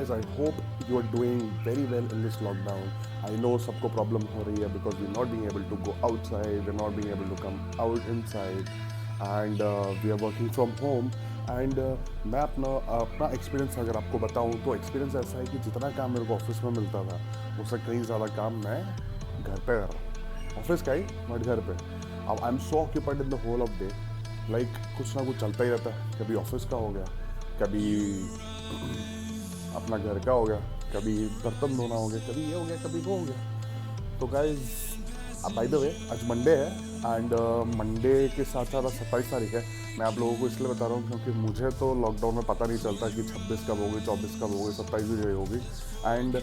guys, I hope you are doing very well in this lockdown. I know सबको problem हो रही है because we're not being able to go outside, we're not being able to come out inside, and we are working from home. And मैं अपना अपना experience अगर आपको बताऊं तो एक्सपीरियंस ऐसा है कि जितना काम मेरे को ऑफिस में मिलता था उससे कहीं ज़्यादा काम मैं घर पे कर रहा हूँ. ऑफिस का ही बट घर पे. अब I am so occupied in the whole of day. Like कुछ ना कुछ चलता ही रहता है. कभी ऑफिस का हो गया, कभी अपना घर का हो गया, कभी बर्तन धोना हो गया, कभी ये हो गया, कभी वो हो गया. तो गाइज बाय द वे आज मंडे है एंड मंडे के साथ साथ आज 27 तारीख है. मैं आप लोगों को इसलिए बता रहा हूँ क्योंकि मुझे तो लॉकडाउन में पता नहीं चलता कि 26 कब होगी, 24 कब होगी, 27 भी होगी. एंड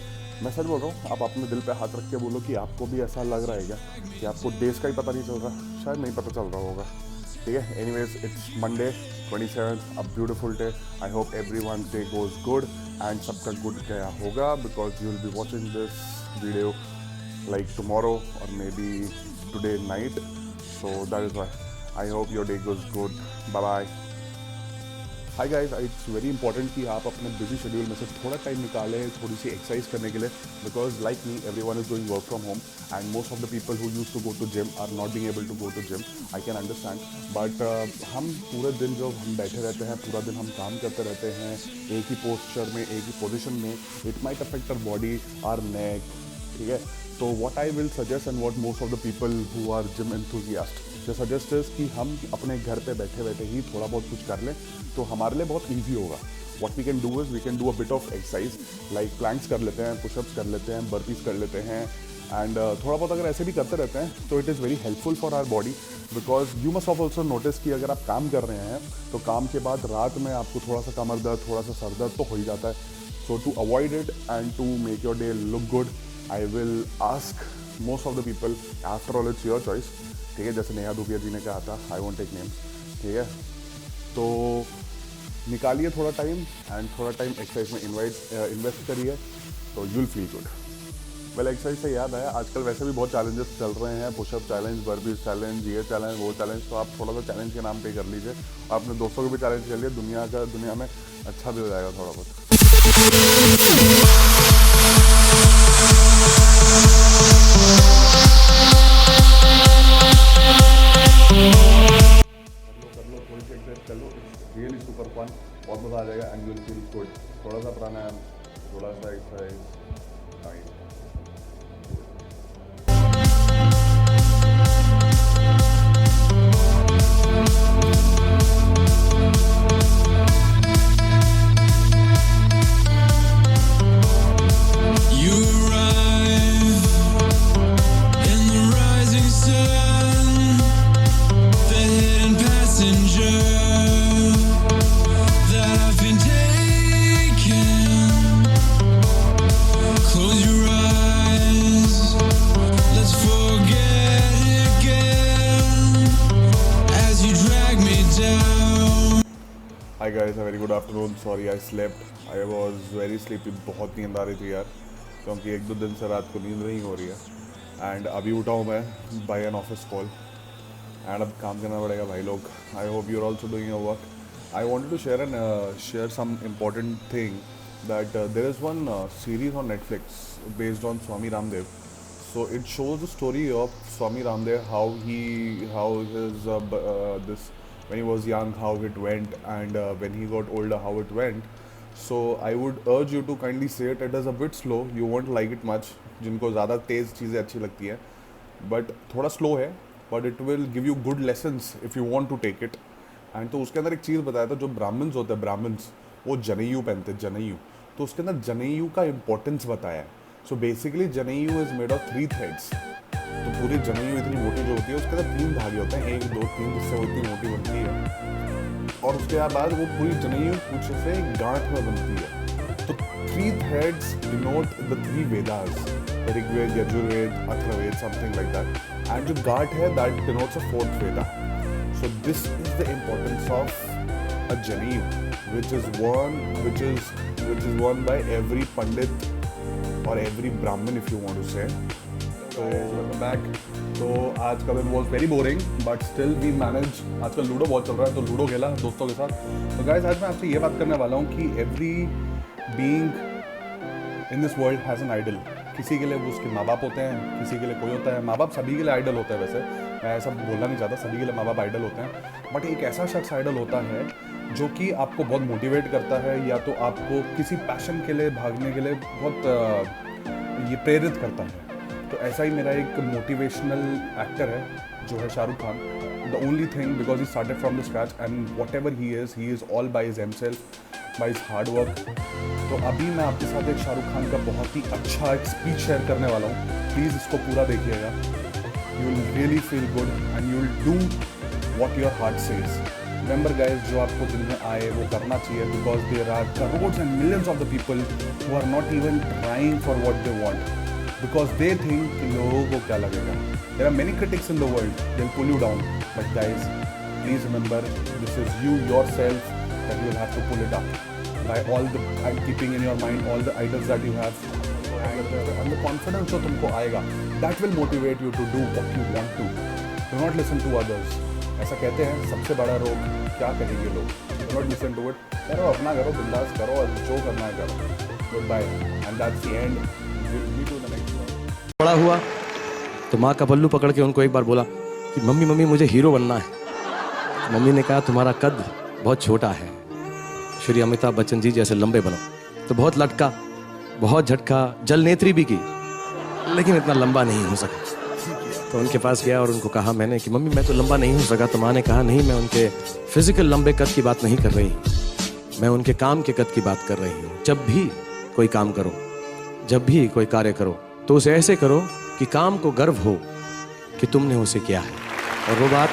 मैं सच बोल रहा हूँ, आप अपने दिल पे हाथ रख के बोलो कि आपको भी ऐसा लग रहा है क्या कि आपको डेज का ही पता नहीं चल रहा. शायद नहीं पता चल रहा होगा. ठीक है, anyways it's Monday 27, a beautiful day. I hope everyone day goes good and सबका गुड गया होगा because you will be watching this video like tomorrow or maybe today night, so that is why I hope your day goes good. Bye bye. Hi guys, it's very important कि आप अपने busy schedule में से थोड़ा time निकालें थोड़ी सी exercise करने के लिए because like me everyone is doing work from home and most of the people who used to go to gym are not being able to go to gym. I can understand but हम पूरे दिन जो हम बैठे रहते हैं, पूरा दिन हम काम करते रहते हैं एक ही पोस्चर में, एक ही पोजीशन में, it might affect our body, our neck. ठीक है, तो what I will suggest and what most of the people who are gym enthusiasts they suggest is कि हम अपने घर पे बैठे बैठे ही थोड़ा बहुत कुछ कर लें तो हमारे लिए बहुत easy होगा. What we can do is we can do a bit of exercise like planks कर लेते हैं, push-ups कर लेते हैं, burpees कर लेते हैं and थोड़ा बहुत अगर ऐसे भी करते रहते हैं तो it is very helpful for our body because you must have also noticed कि अगर आप काम कर रहे हैं तो काम के बाद रात में आपको थोड़ा सा कमर दर्द, थोड़ा सा सर दर्द तो हो ही जाता है. So to avoid it and to make your day look good I will ask most of the people, after all it's your choice. ठीक है, जैसे नेहा धूपिया जी ने कहा था, I won't take names. ठीक है, तो निकालिए थोड़ा टाइम एंड थोड़ा टाइम एक्सरसाइज में इन्वेस्ट करिए तो you will feel good. Well exercise से याद आया, आजकल वैसे भी बहुत चैलेंजेस चल रहे हैं, पुशअप चैलेंज, बर्पीज चैलेंज, ये चैलेंज, वो चैलेंज. तो आप थोड़ा सा चैलेंज के नाम पे कर लीजिए. अपने दोस्तों को भी चैलेंज कर लिए, दुनिया में अच्छा भी हो जाएगा थोड़ा बहुत. कर लो थोड़ी सी एक्सरसाइज कर लो. It's really super fun. बहुत मज़ा आ जाएगा and you will feel good. थोड़ा सा प्राणायाम, थोड़ा सा exercise, time. Hi guys, a very good afternoon. Sorry I slept. I was very sleepy. बहुत नींद आ रही थी यार क्योंकि एक दो दिन से रात को नींद नहीं हो रही है. एंड अभी उठा हूँ मैं by an office call and अब काम करना पड़ेगा भाई लोग. I hope you are also doing your work. I wanted to share some important thing that there is one series on Netflix based on Swami Ramdev. So it shows the story of Swami Ramdev, how his this when he was young, how it went, and when he got older, how it went. So I would urge you to kindly say it. It is a bit slow. You won't like it much. जिनको ज़्यादा तेज़ चीज़ें अच्छी लगती हैं, but थोड़ा slow है, but it will give you good lessons if you want to take it. And तो उसके अंदर एक चीज़ बताया था, जो ब्राह्मण्स होते हैं, ब्राह्मण्स वो जनेयू पहनते हैं, जनेयू. तो उसके अंदर जनेयू का इम्पोर्टेंस बताया है. So basically janeu is made of 3 threads. तो पूरी जनेयू इतनी मोटी जो होती है उसके अंदर 3 धागे होते हैं, 1 2 3, जिससे वो इतनी मोटी बनती है. और उसके बाद वो पूरी जनेयू कुछ से गांठ में बनती है. तो 3 threads denote the 3 Vedas, Rigveda, Yajurveda, Atharvaveda, something like that. And जो गांठ है that denotes a 4th Veda. So this is the importance of a janeyu, which is worn by every pandit or every brahmin if you want to say. So welcome back. तो आज का दिन was very boring but still we manage. आजकल ludo बहुत चल रहा है तो लूडो खेला दोस्तों के साथ. तो गाइस आज मैं आपसे ये बात करने वाला हूँ कि every being in this world has an idol. किसी के लिए वो उसके माँ बाप होते हैं, किसी के लिए कोई होता है। माँ बाप सभी के लिए आइडल होता है, वैसे मैं ऐसा बोलना नहीं चाहता, सभी के लिए माँ बाप आइडल होते हैं। बट एक ऐसा शख्स आइडल होता है जो कि आपको बहुत मोटिवेट करता है, या तो आपको किसी पैशन के लिए भागने के लिए बहुत ये प्रेरित करता है। तो ऐसा ही मेरा एक मोटिवेशनल एक्टर है जो है Shahrukh Khan. The only thing, because he started from the scratch and what ever he is all by his himself, by his hard work. तो अभी मैं आपके साथ एक शाहरुख खान का बहुत ही अच्छा एक स्पीच शेयर करने वाला हूँ। प्लीज़ इसको पूरा देखिएगा। You will really feel good and you will do what your heart says. Remember guys, जो आपको दिल में आए वो करना चाहिए, because there are crores and millions of the people who are not even trying for what they want, because they think कि लोगों को क्या लगेगा. There are many critics in the world, they'll pull you down, but guys, please remember, this is you yourself that you will have to pull it up by all the, and keeping in your mind all the idols that you have, and the confidence जो तुमको आएगा, that will motivate you to do what you want to. Do not listen to others. ऐसा कहते हैं सबसे बड़ा रोग क्या कहेंगे लोग. Do not listen to it. करो अपना, करो बिंदास करो, और जो करना है करो. Goodbye, and that's the end. We'll meet you in the next one. बड़ा हुआ तो माँ का पल्लू पकड़ के उनको एक बार बोला कि मम्मी मम्मी मुझे हीरो बनना है। मम्मी ने कहा तुम्हारा कद बहुत छोटा है, श्री अमिताभ बच्चन जी जैसे लंबे बनो। तो बहुत लटका, बहुत झटका, जल नेत्री भी की, लेकिन इतना लंबा नहीं हो सका। तो उनके पास गया और उनको कहा मैंने कि मम्मी मैं तो लंबा नहीं हो सका। तो माँ ने कहा नहीं, मैं उनके फिजिकल लंबे कद की बात नहीं कर रही, मैं उनके काम के कद की बात कर रही हूँ। जब भी कोई काम करो, जब भी कोई कार्य करो, तो उसे ऐसे करो कि काम को गर्व हो कि तुमने उसे किया है। और वो बात